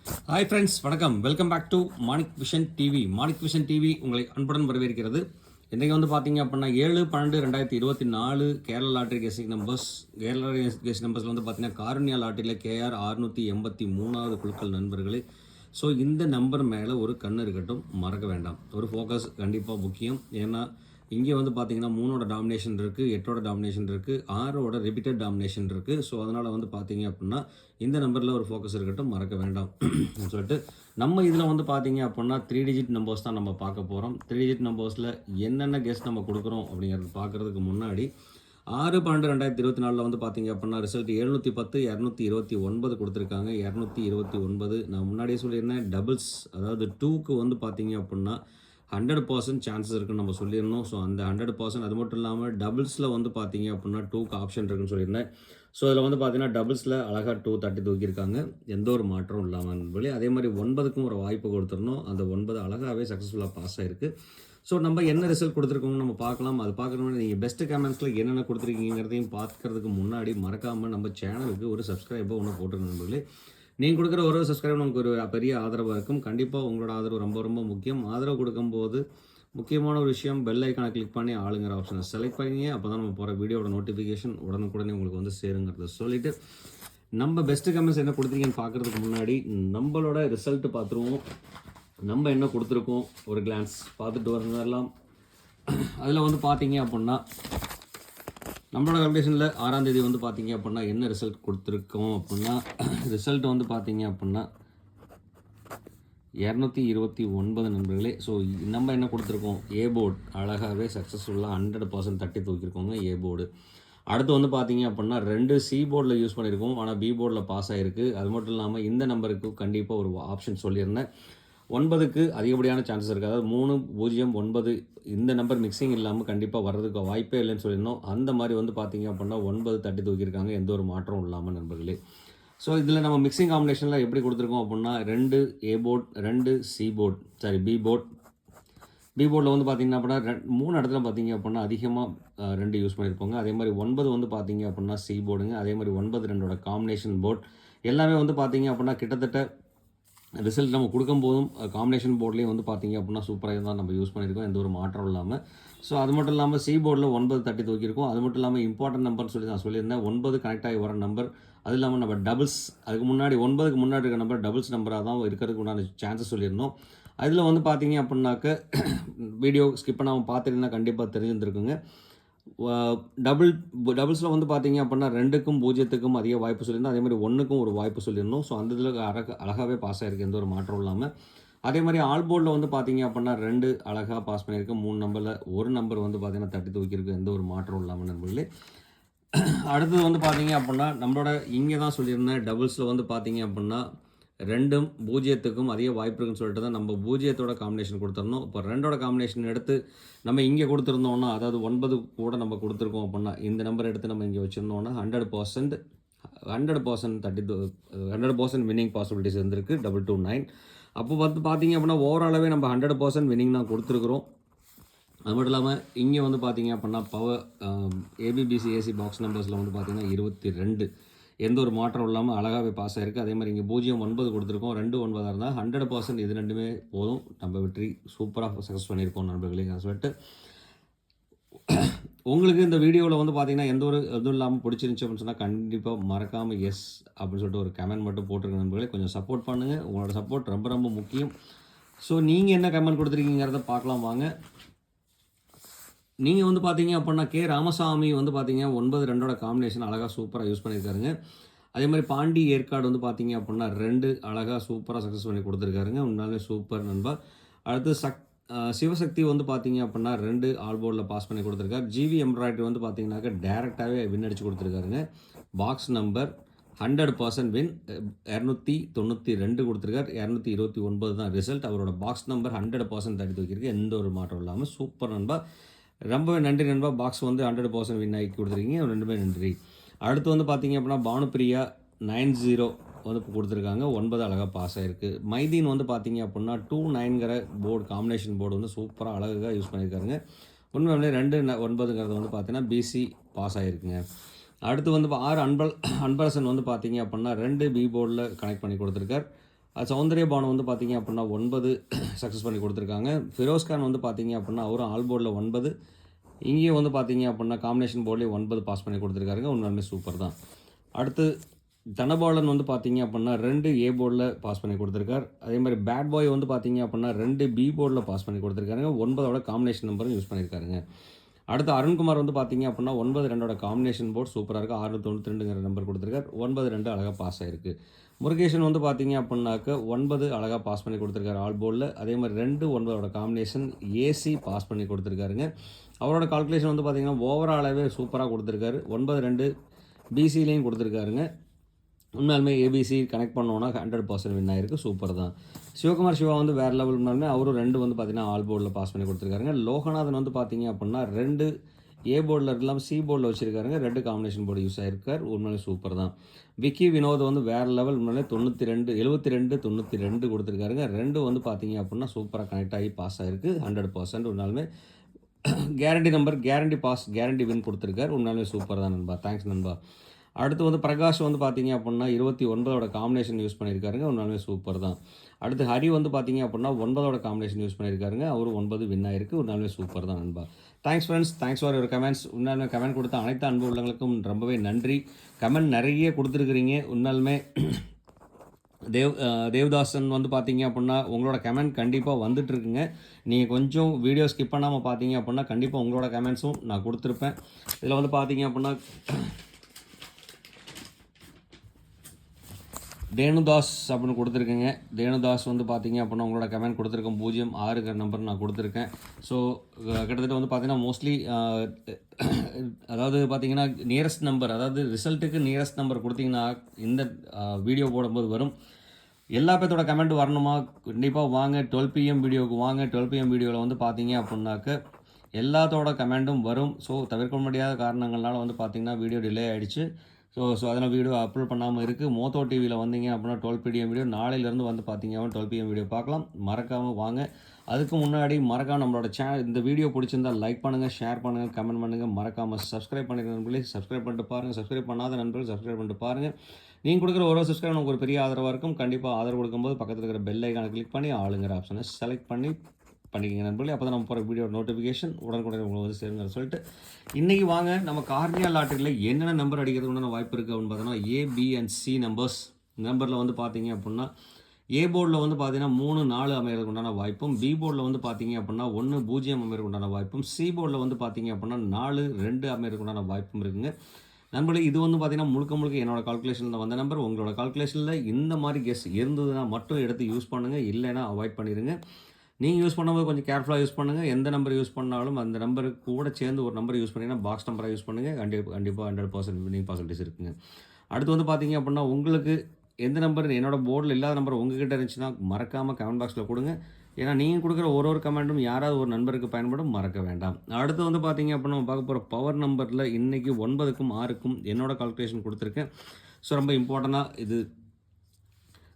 Hi friends, வணக்கம். Welcome back to Manik vision TV. Manik vision TV உங்களை அன்புடன் வரவேற்கிறது. இன்றைக்கி வந்து பார்த்தீங்க அப்படின்னா 7/12/2024 Kerala lottery guessing numbers. Kerala guessing நம்பர்ஸில் வந்து பார்த்தீங்கன்னா காருண்யா லாட்டரியில் KR 683வது குழுக்கள் நண்பர்களே. ஸோ இந்த நம்பர் மேலே ஒரு கண் இருக்கட்டும், மறக்க வேண்டாம். ஒரு ஃபோக்கஸ் கண்டிப்பாக முக்கியம். ஏன்னா இங்கே வந்து பார்த்தீங்கன்னா 3ஓட டாமினேஷன் இருக்குது, 8ஓட டாமினேஷன் இருக்குது, 6ஓட ரிப்பீட்டட் டாமினேஷன் இருக்குது. ஸோ அதனால் வந்து பார்த்தீங்க அப்படின்னா இந்த நம்பரில் ஒரு ஃபோக்கஸ் இருக்கட்டும், மறக்க வேண்டாம் சொல்லிட்டு நம்ம இதில் வந்து பார்த்தீங்க அப்படின்னா 3 டிஜிட் நம்பர்ஸ் தான் நம்ம பார்க்க போகிறோம். 3 டிஜிட் நம்பர்ஸில் என்னென்ன கெஸ் நம்ம கொடுக்குறோம் அப்படிங்கிறது பார்க்குறதுக்கு முன்னாடி 6/12/2024 வந்து பார்த்தீங்க அப்படின்னா ரிசல்ட் 710 229 கொடுத்துருக்காங்க. 229 நான் முன்னாடியே சொல்லியிருந்தேன். டபுள்ஸ் அதாவது 2க்கு வந்து பார்த்தீங்க அப்படின்னா 100% சான்சஸ் இருக்குன்னு நம்ம சொல்லியிருந்தோம். ஸோ அந்த 100% அது மட்டும் இல்லாமல் டபுள்ஸில் வந்து பார்த்தீங்க அப்படின்னா 2க்கு ஆப்ஷன் இருக்குன்னு சொல்லியிருந்தேன். ஸோ அதில் வந்து பார்த்தீங்கன்னா டபுள்ஸில் அழகாக 2 தட்டி தூக்கியிருக்காங்க, எந்த ஒரு மாற்றம் இல்லாமல் நண்பர்களே. அதே மாதிரி 9க்கும் ஒரு வாய்ப்பு கொடுத்துருந்தோம். அந்த 9 அழகாகவே சக்ஸஸ்ஃபுல்லாக பாஸ் ஆகிருக்கு. ஸோ நம்ம என்ன ரிசல்ட் கொடுத்துருக்கோம்னு நம்ம பார்க்கலாம். அது பார்க்குறோம்னா நீங்கள் பெஸ்ட் கமெண்ட்ஸில் என்னென்ன கொடுத்துருக்கீங்கிறதையும் பார்க்கறதுக்கு முன்னாடி மறக்காமல் நம்ம சேனலுக்கு ஒரு சப்ஸ்கிரைபை ஒன்று போட்டுருங்க நண்பர்களே. நீங்கள் கொடுக்குற ஒரு சப்ஸ்கிரைப் நமக்கு ஒரு பெரிய ஆதரவாக இருக்கும். கண்டிப்பாக உங்களோட ஆதரவு ரொம்ப ரொம்ப முக்கியம். ஆதரவு கொடுக்கும்போது முக்கியமான ஒரு விஷயம், பெல் ஐக்கானை கிளிக் பண்ணி ஆளுங்கிற ஆப்ஷனை செலக்ட் பண்ணிங்க. அப்போ தான் நம்ம போகிற வீடியோட நோட்டிஃபிகேஷன் உடனுக்குடனே உங்களுக்கு வந்து சேருங்கிறத சொல்லிவிட்டு நம்ம பெஸ்ட்டு கமெண்ட்ஸ் என்ன கொடுத்துருக்கீங்கன்னு பார்க்குறதுக்கு முன்னாடி நம்மளோட ரிசல்ட்டு பார்த்துருவோம். நம்ம என்ன கொடுத்துருக்கோம் ஒரு கிளான்ஸ் பார்த்துட்டு வரலாம். அதில் வந்து பார்த்தீங்க அப்படின்னா நம்மளோட கல்குலேஷனில் 6ஆம் தேதி வந்து பார்த்தீங்க அப்படின்னா என்ன ரிசல்ட் கொடுத்துருக்கோம் அப்படின்னா ரிசல்ட் வந்து பார்த்தீங்க அப்படின்னா 229 நண்பர்களே. ஸோ நம்ம என்ன கொடுத்துருக்கோம், ஏ போர்டு அழகாகவே சக்ஸஸ்ஃபுல்லாக 100% தட்டி தூக்கியிருக்கோங்க ஏ போர்டு. அடுத்து வந்து பார்த்தீங்க அப்படின்னா 2 சி போர்டில் யூஸ் பண்ணியிருக்கோம், ஆனால் பி போர்டில் பாஸ் ஆகிருக்கு. அது மட்டும் இல்லாமல் இந்த நம்பருக்கு கண்டிப்பாக ஒரு ஆப்ஷன் சொல்லியிருந்தேன். 9க்கு அதிகப்படியான சான்சஸ் இருக்குது. அதாவது 3, 0, 9 இந்த நம்பர் மிக்சிங் இல்லாமல் கண்டிப்பாக வர்றதுக்கு வாய்ப்பே இல்லைன்னு சொல்லியிருந்தோம். அந்த மாதிரி வந்து பார்த்தீங்க அப்படின்னா 9 தட்டி தூக்கியிருக்காங்க, எந்த ஒரு மாற்றம் இல்லாமல் நண்பர்களே. ஸோ இதில் நம்ம மிக்சிங் காம்பினேஷனில் எப்படி கொடுத்துருக்கோம் அப்படின்னா 2 A board, 2 C board, B board. B போர்டில் வந்து பார்த்தீங்கன்னா அப்படின்னா 3 இடத்துல பார்த்தீங்க அப்படின்னா அதிகமாக 2 யூஸ் பண்ணியிருப்போங்க. அதே மாதிரி 9 வந்து பார்த்தீங்க அப்படின்னா சி போர்டுங்க. அதே மாதிரி 9, 2ஓட காம்பினேஷன் போர்ட் எல்லாமே வந்து பார்த்தீங்க அப்படின்னா கிட்டத்தட்ட ரிசல்ட் நம்ம கொடுக்கும்போதும் காம்பினேஷன் போர்ட்லேயும் வந்து பார்த்தீங்க அப்படின்னா சூப்பராக தான் நம்ம யூஸ் பண்ணியிருக்கோம், எந்த ஒரு மாற்றம் இல்லாமல். ஸோ அது மட்டும் இல்லாமல் சி போர்டில் 9 தட்டி தூக்கியிருக்கோம். அது மட்டும் இல்லாமல் இம்பார்ட்டன்ட் நம்பர்னு சொல்லி நான் சொல்லியிருந்தேன். 9 கனெக்ட் ஆகி வர நம்பர், அது இல்லாமல் நம்ம டபுள்ஸ் அதுக்கு முன்னாடி 9க்கு முன்னாடி இருக்க நம்பர் டபுள்ஸ் நம்பராக தான் இருக்கிறதுக்கு உண்டான சான்சஸ் சொல்லியிருந்தோம். அதில் வந்து பார்த்தீங்க அப்படின்னாக்க வீடியோ ஸ்கிப் பண்ணாமல் பார்த்துருந்தா கண்டிப்பாக தெரிஞ்சிருந்துருக்குங்க. டபுள்ஸில் வந்து பார்த்தீங்க அப்படின்னா 2க்கும் 0க்கும் அதிக வாய்ப்பு சொல்லியிருந்தோம். அதே மாதிரி 1க்கும் ஒரு வாய்ப்பு சொல்லியிருந்தோம். ஸோ அந்த இதில் அழகாகவே பாஸ் ஆகிருக்கு, எந்த ஒரு மாற்றம் இல்லாமல். அதே மாதிரி ஆல் போர்டில் வந்து பார்த்தீங்க அப்படின்னா 2 அழகாக பாஸ் பண்ணியிருக்கு. 3 நம்பரில் ஒரு நம்பர் வந்து பார்த்தீங்கன்னா தட்டி தூக்கியிருக்கு, எந்த ஒரு மாற்றம் இல்லாமல் நண்பர்களே. அடுத்தது வந்து பார்த்தீங்க அப்படின்னா நம்மளோட இங்கே தான் சொல்லியிருந்தேன். டபுள்ஸில் வந்து பார்த்தீங்க அப்படின்னா 2ம் 0க்கும் அதிக வாய்ப்பு இருக்குன்னு சொல்லிட்டு தான் நம்ம 0ஓட காம்பினேஷன் கொடுத்துருந்தோம். இப்போ 2ஓட காம்பினேஷன் எடுத்து நம்ம இங்கே கொடுத்துருந்தோம்னா, அதாவது 9 கூட நம்ம கொடுத்துருக்கோம் அப்படின்னா இந்த நம்பர் எடுத்து நம்ம இங்கே வச்சுருந்தோம்னா 100% 100% வின்னிங் பாசிபிலிட்டிஸ் இருந்திருக்கு 229. அப்போ வந்து பார்த்தீங்க அப்படின்னா ஓவராலாகவே நம்ம 100% வின்னிங் தான் கொடுத்துருக்குறோம். அது மட்டும் இல்லாமல் இங்கே வந்து பார்த்தீங்க அப்படின்னா பவர் ஏபிபிசிஏசி பாக்ஸ் நம்பர்ஸில் வந்து பார்த்தீங்கன்னா 22 எந்த ஒரு மாற்றம் இல்லாமல் அழகாகவே பாஸ் ஆகிருக்கு. அதே மாதிரி இங்கே 0, 9 கொடுத்துருக்கோம். 2, 9 இருந்தால் 100% இது ரெண்டுமே போதும், நம்ம வெற்றி சூப்பராக சக்ஸஸ் பண்ணியிருக்கோம் நண்பர்களே. நான் சொல்லிட்டு உங்களுக்கு இந்த வீடியோவில் வந்து பார்த்தீங்கன்னா எந்த ஒரு இதுவும் இல்லாமல் பிடிச்சிருந்துச்சி அப்படின்னு சொன்னால் கண்டிப்பாக மறக்காமல் எஸ் அப்படின்னு சொல்லிட்டு ஒரு கமெண்ட் மட்டும் போட்டிருக்க நண்பர்களே. கொஞ்சம் சப்போர்ட் பண்ணுங்கள், உங்களோட சப்போர்ட் ரொம்ப ரொம்ப முக்கியம். ஸோ நீங்கள் என்ன கமெண்ட் கொடுத்துருக்கீங்கிறத பார்க்கலாம் வாங்க. நீங்கள் வந்து பார்த்தீங்க அப்படின்னா ராமசாமி வந்து பார்த்தீங்க 9, 2ஓட காம்பினேஷன் அழகாக சூப்பராக யூஸ் பண்ணியிருக்காருங்க. அதே மாதிரி பாண்டி ஏற்காடு வந்து பார்த்தீங்க அப்படின்னா 2 அழகாக சூப்பராக சக்ஸஸ் பண்ணி கொடுத்துருக்காருங்க. உண்மையாலுமே சூப்பர் நண்பா. அடுத்து சிவசக்தி வந்து பார்த்தீங்க அப்படின்னா 2 ஆல் போர்டில் பாஸ் பண்ணி கொடுத்துருக்காரு. ஜிவி எம்ப்ராய்டரி வந்து பார்த்தீங்கன்னாக்க டேரெக்டாகவே வின் அடிச்சு கொடுத்துருக்காருங்க. பாக்ஸ் நம்பர் 100% வின் 292 கொடுத்துருக்காரு. 229 தான் ரிசல்ட். அவரோட பாக்ஸ் நம்பர் 100% தட்டி தூக்கியிருக்கு, எந்த ஒரு மாற்றம் இல்லாமல். சூப்பர் நண்பா, ரொம்பவே நன்றி நண்பா. பாக்ஸ் வந்து 100% வின் ஆகி கொடுத்துருக்கீங்க, ரெண்டுமே நன்றி. அடுத்து வந்து பார்த்தீங்க அப்படின்னா பானுப்பிரியா 90 வந்து கொடுத்துருக்காங்க. 9 அழகாக பாஸ் ஆகிருக்கு. மைதீன் வந்து பார்த்தீங்க அப்படின்னா 29ங்கிற போர்டு காம்பினேஷன் போர்டு வந்து சூப்பராக அழகாக யூஸ் பண்ணியிருக்காருங்க. உண்மையிலே 2, 9ங்கிறது வந்து பார்த்தீங்கன்னா பிசி பாஸ் ஆகிருக்குங்க. அடுத்து வந்து 6 அன்பரசன் வந்து பார்த்தீங்க அப்படின்னா 2 பி போர்டில் கனெக்ட் பண்ணி கொடுத்துருக்கார். சௌந்தர்ய பானு வந்து பார்த்தீங்க அப்படின்னா 9 சக்ஸஸ் பண்ணி கொடுத்துருக்காங்க. ஃபிரோஸ்கான் வந்து பார்த்தீங்க அப்படின்னா அவரும் ஆல் போர்டில் 9, இங்கேயும் வந்து பார்த்தீங்க அப்படின்னா காம்பினேஷன் போர்ட்லேயே 9 பாஸ் பண்ணி கொடுத்துருக்காருங்க. உண்மையுமே சூப்பர் தான். அடுத்து தனபாலன் வந்து பார்த்தீங்க அப்படின்னா 2 ஏ போர்டில் பாஸ் பண்ணி கொடுத்துருக்கார். அதே மாதிரி பேட் பாய் வந்து பார்த்தீங்க அப்படின்னா 2 பி போர்டில் பாஸ் பண்ணி கொடுத்துருக்காருங்க. 9ஓட காம்பினேஷன் நம்பரும் யூஸ் பண்ணியிருக்காருங்க. அடுத்து அருண்குமார் வந்து பார்த்தீங்க அப்படின்னா 9-2ஓட காம்பினேஷன் போர்டு சூப்பராக இருக்குது. 692ங்கிற நம்பர் கொடுத்துருக்கார். 9-2 அழகாக பாஸ் ஆகிருக்கு. முருகேஷன் வந்து பார்த்தீங்க அப்படின்னாக்க 9 அழகாக பாஸ் பண்ணி கொடுத்துருக்காரு ஆல் போர்டில். அதே மாதிரி 2-9ஓட காம்பினேஷன் ஏசி பாஸ் பண்ணி கொடுத்துருக்காருங்க. அவரோட கால்குலேஷன் வந்து பார்த்தீங்கன்னா ஓவராலாகவே சூப்பராக கொடுத்துருக்காரு. 9-2 பிசிலையும் கொடுத்துருக்காருங்க. உண்மையாலுமே ஏபிசி கனெக்ட் பண்ணோன்னா 100% வின் ஆயிருக்கு. சூப்பர் தான். சிவகுமார் சிவா வந்து வேறு லெவல் உண்மையாலுமே அவரும் 2 வந்து பார்த்தீங்கன்னா ஆல் போர்டில் பாஸ் பண்ணி கொடுத்துருக்காருங்க. லோகநாதன் வந்து பார்த்தீங்க அப்படின்னா 2 ஏ போர்டில் இல்லாமல் சி போர்டில் வச்சுருக்காருங்க. 2 காம்பினேஷன் போர்டு யூஸ் ஆகிருக்கார். உண்மையிலே சூப்பர் தான். விக்கி வினோத் வந்து வேறு லெவல் உண்மையிலே 72 கொடுத்துருக்காருங்க. 2 வந்து பார்த்தீங்க அப்படின்னா சூப்பராக கனெக்ட் ஆகி பாஸ் ஆகிருக்கு. 100% உண்மையாலுமே guarantee number, guarantee pass, guarantee win கொடுத்துருக்காரு. உண்மையாலுமே சூப்பர் தான் நண்பா. தேங்க்ஸ் நண்பா. அடுத்து வந்து பிரகாஷ் வந்து பார்த்தீங்க அப்படின்னா 29ஓட காம்பினேஷன் யூஸ் பண்ணியிருக்காருங்க. உண்மையாலுமே சூப்பர் தான். அடுத்து ஹரி வந்து பார்த்தீங்க அப்படின்னா 9ஓட காம்பினேஷன் யூஸ் பண்ணியிருக்காருங்க. அவரும் 9 வின் ஆயிருக்கு. உண்மையாலுமே சூப்பர் தான் நண்பா. Thanks friends, thanks for your comments. உண்மையாலுமே கமெண்ட் கொடுத்த அனைத்து அன்பு உள்ளவங்களுக்கும் ரொம்பவே நன்றி. கமெண்ட் நிறைய கொடுத்துருக்குறீங்க. உண்மையாலுமே தேவ்தாசன் வந்து பார்த்தீங்க அப்படின்னா உங்களோட கமெண்ட் கண்டிப்பாக வந்துட்டுருக்குங்க. நீங்கள் கொஞ்சம் வீடியோ ஸ்கிப் பண்ணாமல் பார்த்தீங்க அப்படின்னா கண்டிப்பாக உங்களோட கமெண்ட்ஸும் நான் கொடுத்துருப்பேன். இதில் வந்து பார்த்தீங்க அப்படின்னா தேனுதாஸ் அப்படின்னு கொடுத்துருக்கேங்க. தேனுதாஸ் வந்து பார்த்தீங்க அப்படின்னா உங்களோட கமெண்ட் கொடுத்துருக்கேன். 06 நம்பர் நான் கொடுத்துருக்கேன். ஸோ கிட்டத்தட்ட வந்து பார்த்தீங்கன்னா மோஸ்ட்லி அதாவது பார்த்தீங்கன்னா நியரஸ்ட் நம்பர், அதாவது ரிசல்ட்டுக்கு நியரஸ்ட் நம்பர் கொடுத்தீங்கன்னா இந்த வீடியோ போடும்போது வரும். எல்லா பேர்த்தோட கமெண்ட் வரணுமா? கண்டிப்பாக வாங்க 12 PM வீடியோவுக்கு வாங்க. 12 PM வீடியோவில் வந்து பார்த்தீங்க அப்படின்னாக்க எல்லாத்தோட கமெண்ட்டும் வரும். ஸோ தவிர்க்க முடியாத காரணங்கள்னால வந்து பார்த்தீங்கன்னா வீடியோ டிலே ஆகிடுச்சு. ஸோ அதனால் வீடியோ அப்லோட் பண்ணாமல் இருக்குது. மோத்தோ டிவியில் வந்தீங்க அப்படின்னா 12 PM வீடியோ நாளையிலேருந்து வந்து பார்த்தீங்க அப்படின்னா 12 PM வீடியோ பார்க்கலாம். மறக்காமல் வாங்க. அதுக்கு முன்னாடி மறக்காம நம்மளோட சேனல் இந்த வீடியோ பிடிச்சிருந்தால் லைக் பண்ணுங்கள், ஷேர் பண்ணுங்கள், கமெண்ட் பண்ணுங்கள். மறக்காமல் சப்ஸ்கிரைப் பண்ணிக்கிற நண்பர்களே சப்ஸ்கிரைப் பண்ணிட்டு பாருங்கள். சப்ஸ்கிரைப் பண்ணாத நண்பர்கள் சப்ஸ்கிரைப் பண்ணிட்டு பாருங்கள். நீங்கள் கொடுக்குற ஒரு சப்ஸ்கிரைப் நமக்கு ஒரு பெரிய ஆதரவாக இருக்கும். கண்டிப்பாக ஆதரவு கொடுக்கும்போது பக்கத்தில் இருக்கிற பெல் ஐக்கானை கிளிக் பண்ணி ஆளுங்கிற ஆப்ஷனை செலக்ட் பண்ணிக்கங்க நண்பர்களே. அப்போ தான் நம்ம போகிற வீடியோ நோட்டிஃபிகேஷன் உடனுக்குடன் உங்களுக்கு வந்து சேருங்கிற சொல்லிட்டு இன்றைக்கி வாங்க நம்ம கார்னியா லாட்டரியில் என்னென்ன நம்பர் அடிக்கிறதுக்கு வாய்ப்பு இருக்குது அப்படின்னு பார்த்தோன்னா A, B and C நம்பரில் வந்து பார்த்தீங்க அப்படின்னா ஏ போர்டில் வந்து பார்த்தீங்கன்னா 3, 4 அமைகிறதுக்கு உண்டான வாய்ப்பும், பி போர்டில் வந்து பார்த்தீங்க அப்படின்னா 1, 0 அமைகிறதுக்கு உண்டான வாய்ப்பும், சி போர்டில் வந்து பார்த்தீங்க அப்படின்னா 4, 2 அமைகிறதுக்கு உண்டான வாய்ப்பும் இருக்குங்க நண்பர்களே. இது வந்து பார்த்தீங்கன்னா முழுக்க என்னோட கால்குலேஷனில் வந்த நம்பர். உங்களோட கால்குலேஷனில் இந்த மாதிரி கெஸ் இருந்ததுன்னா மட்டும் எடுத்து யூஸ் பண்ணுங்கள், இல்லைன்னா அவாய்ட் பண்ணிடுங்க. நீங்கள் யூஸ் பண்ணும்போது கொஞ்சம் கேர்ஃபுல்லாக யூஸ் பண்ணுங்கள். எந்த நம்பர் யூஸ் பண்ணாலும் அந்த நம்பருக்கு கூட சேர்ந்து ஒரு நம்பர் யூஸ் பண்ணிங்கன்னா பாக்ஸ் நம்பராக யூஸ் பண்ணுங்கள். கண்டிப்பாக 100% வின்னிங் பாசிபிலிட்டிஸ் இருக்குங்க. அடுத்து வந்து பார்த்தீங்க அப்படின்னா உங்களுக்கு எந்த நம்பர் என்னோடய போர்டில் இல்லாத நம்பர் உங்ககிட்ட இருந்துச்சுன்னா மறக்காமல் கமெண்ட் பாக்ஸில் கொடுங்க. ஏன்னா நீங்கள் கொடுக்குற ஒரு கமெண்ட்டும் யாராவது ஒரு நண்பருக்கு பயன்படும், மறக்க வேண்டாம். அடுத்து வந்து பார்த்தீங்க அப்படின்னா நம்ம பார்க்க போகிற பவர் நம்பரில் இன்றைக்கி 9க்கும் 6க்கும் என்னோட கால்குலேஷன் கொடுத்துருக்கேன். ஸோ ரொம்ப இம்பார்ட்டண்ட்டாக இது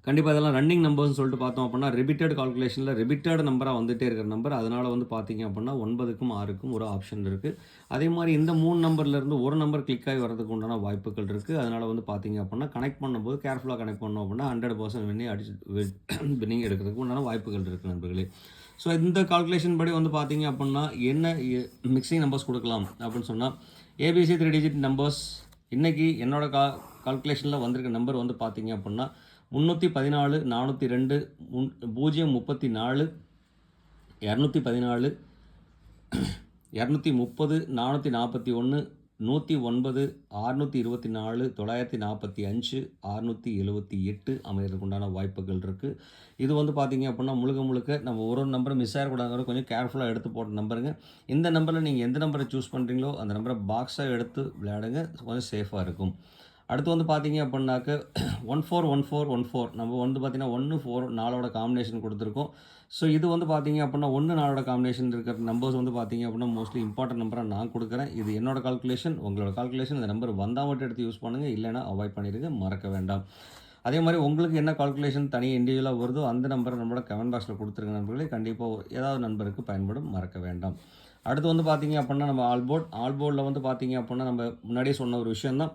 கண்டிப்பாக இதெல்லாம் ரன்னிங் நம்பர்ஸ்னு சொல்லிட்டு பார்த்தோம் அப்படின்னா ரிப்பீட்டட் கால்குலேஷனில் ரிப்பீட்டட் நம்பராக வந்துகிட்டே இருக்கிற நம்பர். அதனால் வந்து பார்த்தீங்க அப்படின்னா 9க்கும் 6க்கும் ஒரு ஆப்ஷன் இருக்குது. அதே மாதிரி இந்த 3 நம்பர்லேருந்து ஒரு நம்பர் கிளிக் ஆகி வரதுக்கு உண்டான வாய்ப்புகள் இருக்குது. அதனால் வந்து பார்த்தீங்க அப்படின்னா கனெக்ட் பண்ணும்போது கேர்ஃபுல்லாக கனெக்ட் பண்ணோம் அப்படின்னா 100% வின்னிங் எடுக்கிறதுக்கு உண்டான வாய்ப்புகள் இருக்குது நண்பர்களே. ஸோ இந்த கால்குலேஷன் படி வந்து பார்த்தீங்க அப்படின்னா என்ன மிக்சிங் நம்பர்ஸ் கொடுக்கலாம் அப்படின்னு சொன்னால் ABC 3 டிஜிட் நம்பர்ஸ் இன்றைக்கி என்னோட கால்குலேஷனில் வந்திருக்க நம்பர் வந்து பார்த்தீங்க அப்படின்னா 314, 402, 034, 214, 230, 441, 109, 624, 945, 678 அமைகிறதுக்கு உண்டான வாய்ப்புகள் இருக்குது. இது வந்து பார்த்திங்க அப்படின்னா முழுக்க நம்ம ஒரு நம்பரை மிஸ் ஆகிடக்கூடாது, கொஞ்சம் கேர்ஃபுல்லாக எடுத்து போட்ட நம்பருங்க. இந்த நம்பரில் நீங்கள் எந்த நம்பரை சூஸ் பண்ணுறீங்களோ அந்த நம்பரை பாக்ஸாக எடுத்து விளையாடுங்க, கொஞ்சம் சேஃபாக இருக்கும். அடுத்து வந்து பார்த்தீங்க அப்படின்னாக்க 141414 நம்ம வந்து பார்த்திங்கன்னா 1, 4, 4ஓட காம்பினேஷன் கொடுத்துருக்கோம். ஸோ இது வந்து பார்த்தீங்க அப்படின்னா 1, 4ஓட காம்பினேஷன் இருக்கிற நம்பர்ஸ் வந்து பார்த்தீங்க அப்படின்னா மோஸ்ட்லி இம்பார்ட்டன்ட் நம்பராக நான் கொடுக்குறேன். இது என்னோட கால்குலேஷன், உங்களோட கால்குலேஷன். இந்த நம்பர் வந்தால் மட்டும் எடுத்து யூஸ் பண்ணுங்கள், இல்லைனா அவாய்ட் பண்ணிடுங்க, மறக்க வேண்டாம். அதே மாதிரி உங்களுக்கு என்ன கால்குலேஷன் தனியாக இண்டிவிஜுவலாக வருதோ அந்த நம்பரை நம்மளோட கமெண்ட் பாக்ஸில் கொடுத்துருங்க நண்பர்களே. கண்டிப்பாக ஏதாவது நண்பருக்கு பயன்படும், மறக்க வேண்டாம். அடுத்து வந்து பார்த்தீங்க அப்படின்னா நம்ம ஆல்போர்டில் வந்து பார்த்தீங்க அப்படின்னா நம்ம முன்னாடியே சொன்ன ஒரு விஷயம் தான்,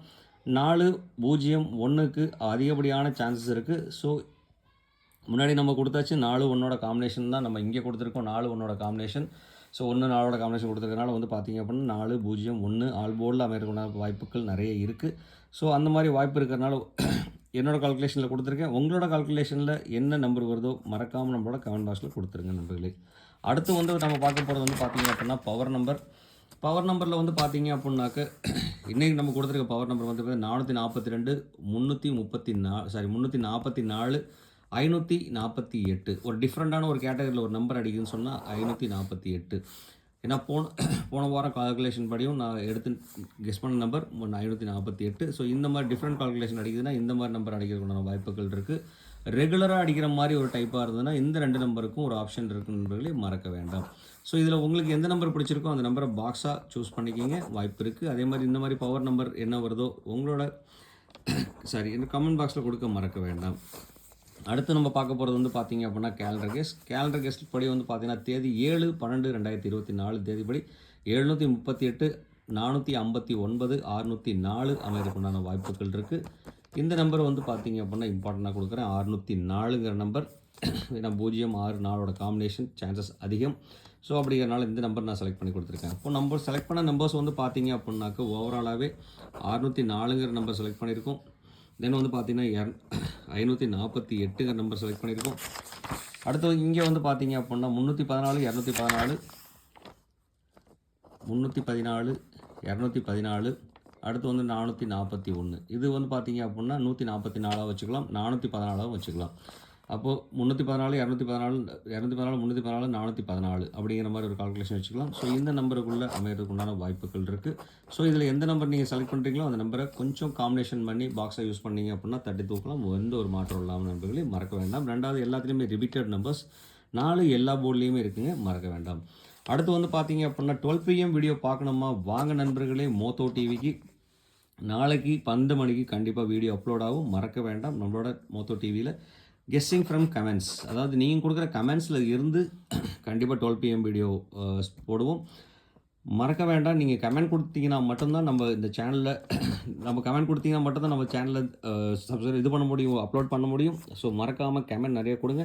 4, 0, 1க்கு அதிகப்படியான சான்சஸ் இருக்குது. ஸோ முன்னாடி நம்ம கொடுத்தாச்சு 4 1ஓட காம்பினேஷன் தான் நம்ம இங்கே கொடுத்துருக்கோம். 4 1ஓட காம்பினேஷன். ஸோ 1 4ஓட காம்பினேஷன் கொடுத்துருக்கனால வந்து பார்த்தீங்க அப்படின்னா 4 0 1 ஆல் போர்டில் அமையறதுக்கான வாய்ப்புகள் நிறைய இருக்குது. ஸோ அந்த மாதிரி வாய்ப்பு இருக்கிறனால என்னோடய கால்குலேஷனில் கொடுத்துருக்கேன். உங்களோட கால்குலேஷனில் என்ன நம்பர் வருதோ மறக்காமல் நம்மளோட கமெண்ட் பாக்ஸில் கொடுத்துருங்க நண்பர்களே. அடுத்து வந்து நம்ம பார்க்க போகிறது வந்து பார்த்தீங்க அப்படின்னா பவர் நம்பர். பவர் நம்பரில் வந்து பார்த்தீங்க அப்படின்னாக்க இன்றைக்கி நம்ம கொடுத்துருக்க பவர் நம்பர் வந்து 442 344 548. ஒரு டிஃப்ரெண்ட்டான ஒரு கேட்டகரியில் ஒரு நம்பர் அடிக்குதுன்னு சொன்னால் 548. ஏன்னா போன வாரம் கால்குலேஷன் படியும் நான் எடுத்து கெஸ் பண்ண நம்பர் 548. ஸோ இந்த மாதிரி டிஃப்ரெண்ட் கால்குலேஷன் அடிக்குதுன்னா இந்த மாதிரி நம்பர் அடிக்கிறதுக்கான வாய்ப்புகள் இருக்குது. ரெகுலராக அடிக்கிற மாதிரி ஒரு டைப்பாக இருந்ததுன்னா இந்த 2 நம்பருக்கும் ஒரு ஆப்ஷன் இருக்குன்றதுலேயே மறக்க வேண்டாம். ஸோ இதில் உங்களுக்கு எந்த நம்பர் பிடிச்சிருக்கோ அந்த நம்பரை பாக்ஸாக சூஸ் பண்ணிக்கிங்க, வாய்ப்பு இருக்குது. அதே மாதிரி இந்த மாதிரி பவர் நம்பர் என்ன வருதோ உங்களோட இந்த கமெண்ட் பாக்ஸில் கொடுக்க மறக்க வேண்டாம். அடுத்து நம்ம பார்க்க போகிறது வந்து பார்த்தீங்க அப்படின்னா கேலண்டர் கெஸ்ட் படி வந்து பார்த்தீங்கன்னா தேதி 7/12/2024 தேதிப்படி 738 459 604 அமையறதுக்குண்டான வாய்ப்புகள் இருக்குது. இந்த நம்பர் வந்து பார்த்தீங்க அப்படின்னா இம்பார்ட்டண்ட்டாக கொடுக்குறேன். 604ங்கிற நம்பர் ஏன்னா 064ஓட காம்பினேஷன் சான்சஸ் அதிகம். ஸோ அப்படிங்கிறனால இந்த நம்பர் நான் செலக்ட் பண்ணி கொடுத்துருக்கேன். இப்போ நம்பர் செலக்ட் பண்ண நம்பர்ஸ் வந்து பார்த்தீங்க அப்படின்னாக்க ஓவராலாகவே 604ங்கிற நம்பர் செலக்ட் பண்ணியிருக்கோம். தென் வந்து பார்த்தீங்கன்னா 548ங்கிற நம்பர் செலக்ட் பண்ணியிருக்கோம். அடுத்து இங்கே வந்து பார்த்தீங்க அப்படின்னா 314 214 314 214 அடுத்து வந்து 441. இது வந்து பார்த்தீங்க அப்படின்னா 144 வச்சுக்கலாம், 414 வச்சுக்கலாம். அப்போது 314 214 214 314 414 அப்படிங்கிற மாதிரி ஒரு கால்குலேஷன் வச்சுக்கலாம். ஸோ இந்த நம்பருக்குள்ளே அமையறதுக்குண்டான வாய்ப்புகள் இருக்குது. ஸோ இதில் எந்த நம்பர் நீங்கள் செலக்ட் பண்ணுறீங்களோ அந்த நம்பரை கொஞ்சம் காம்பினேஷன் பண்ணி பாக்ஸை யூஸ் பண்ணிங்க அப்படின்னா தட்டி தூக்கலாம். எந்த ஒரு மாற்றம் இல்லாமல் நண்பர்களையும் மறக்க வேண்டாம். ரெண்டாவது எல்லாத்துலேயுமே ரிப்பீட்டட் நம்பர்ஸ் 4 எல்லா போர்ட்லேயுமே இருக்குங்க, மறக்க வேண்டாம். அடுத்து வந்து பார்த்தீங்க அப்படின்னா 12 PM வீடியோ பார்க்கணுமா வாங்க நண்பர்களே. மோத்தோ டிவிக்கு நாளைக்கு 12 மணிக்கு கண்டிப்பாக வீடியோ அப்லோட் ஆகும், மறக்க வேண்டாம். நம்மளோட மோத்தோ டிவியில் கெஸ்ஸிங் ஃப்ரம் கமெண்ட்ஸ், அதாவது நீங்கள் கொடுக்குற கமெண்ட்ஸில் இருந்து கண்டிப்பாக 12 PM வீடியோ போடுவோம், மறக்க வேண்டாம். நீங்கள் கமெண்ட் கொடுத்தீங்கன்னா மட்டும்தான் நம்ம இந்த சேனலில் கமெண்ட் கொடுத்தீங்கன்னா மட்டும்தான் நம்ம சேனலில் இது பண்ண முடியும், அப்லோட் பண்ண முடியும். ஸோ மறக்காமல் கமெண்ட் நிறைய கொடுங்க.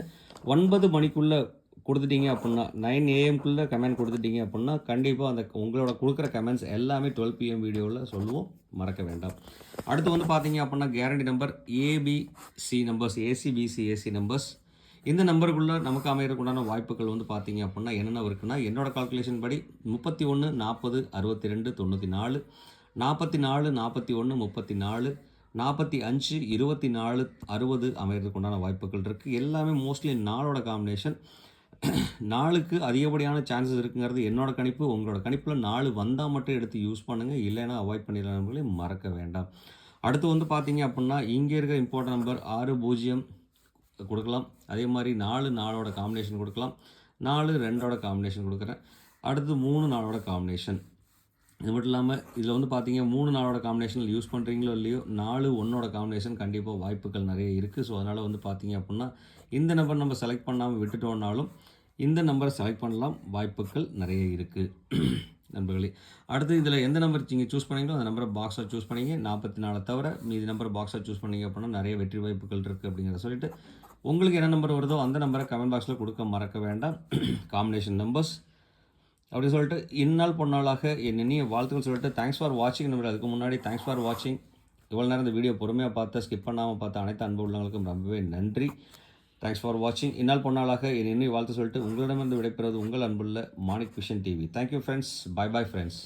9 மணிக்குள்ளே கொடுத்துட்டீங்க அப்படின்னா 9 AM கமெண்ட் கொடுத்துட்டீங்க அப்படின்னா கண்டிப்பாக அந்த உங்களோட கொடுக்குற கமெண்ட்ஸ் எல்லாமே 12 PM வீடியோவில் சொல்லுவோம், மறக்க வேண்டாம். அடுத்து வந்து பார்த்தீங்க அப்படின்னா guarantee number ABC numbers, AC numbers. இந்த நம்பருக்குள்ளே நமக்கு அமையறதுக்குண்டான வாய்ப்புகள் வந்து பார்த்தீங்க அப்படின்னா என்னென்ன இருக்குன்னா என்னோட கால்குலேஷன் படி 31 40 62 94 44 41 34 45 24 60 அமையறதுக்குண்டான வாய்ப்புகள் இருக்குது. எல்லாமே மோஸ்ட்லி 4ஓட காம்பினேஷன். 4க்கு அதிகப்படியான சான்சஸ் இருக்குங்கிறது என்னோட கணிப்பு. உங்களோட கணிப்பில் 4 வந்தால் மட்டும் எடுத்து யூஸ் பண்ணுங்கள், இல்லைன்னா அவாய்ட் பண்ணிடலாம்னு மறக்க வேண்டாம். அடுத்து வந்து பார்த்தீங்க அப்படின்னா இங்கே இருக்கிற இம்பார்ட்டன்ட் நம்பர் 60 கொடுக்கலாம். அதே மாதிரி 4 4ஓட காம்பினேஷன் கொடுக்கலாம். 4 2ஓட காம்பினேஷன் கொடுக்குறேன். அடுத்து 3 4ஓட காம்பினேஷன். இது மட்டும் இல்லாமல் இதில் வந்து பார்த்தீங்க 3 4ஓட காம்பினேஷனில் யூஸ் பண்ணுறீங்களோ இல்லையோ 4 1ஓட காம்பினேஷன் கண்டிப்பாக வாய்ப்புகள் நிறைய இருக்குது. ஸோ அதனால் வந்து பார்த்தீங்க அப்படின்னா இந்த நம்பர் நம்ம செலக்ட் பண்ணாமல் விட்டுட்டோம்னாலும் இந்த நம்பரை செலக்ட் பண்ணலாம், வாய்ப்புகள் நிறைய இருக்குது நண்பர்களே. அடுத்து இதில் எந்த நம்பர் நீங்கள் சூஸ் பண்ணீங்களோ அந்த நம்பரை பாக்ஸாக சூஸ் பண்ணிங்க. 44 தவிர மீதி நம்பரை பாக்ஸாக சூஸ் பண்ணிங்க அப்படின்னா நிறைய வெற்றி வாய்ப்புகள் இருக்குது அப்படிங்கிறத சொல்லிவிட்டு உங்களுக்கு என்ன நம்பர் வருதோ அந்த நம்பரை கமெண்ட் பாக்ஸில் கொடுக்க மறக்க வேண்டாம். காம்பினேஷன் நம்பர்ஸ் அப்படி சொல்லிட்டு இந்நாள் பொன்னாளாக என் இனிய வாழ்த்துக்கள் சொல்லிட்டு தேங்க்ஸ் ஃபார் வாட்சிங் நம்பர். அதுக்கு முன்னாடி தேங்க்ஸ் ஃபார் வாட்சிங். இவ்வளோ நேரம் இந்த வீடியோ பொறுமையாக பார்த்து ஸ்கிப் பண்ணாமல் பார்த்த அனைத்து அன்பு உள்ளவங்களுக்கும் ரொம்பவே நன்றி. தேங்க்ஸ் ஃபார் வாட்சிங். இந்நாள் பொன்னாளாக என் இனிய வாழ்த்து சொல்லிட்டு உங்களிடமிருந்து விடைபெறுவது உங்கள் அன்புள்ள Manik vision TV. Thank you friends. Bye friends.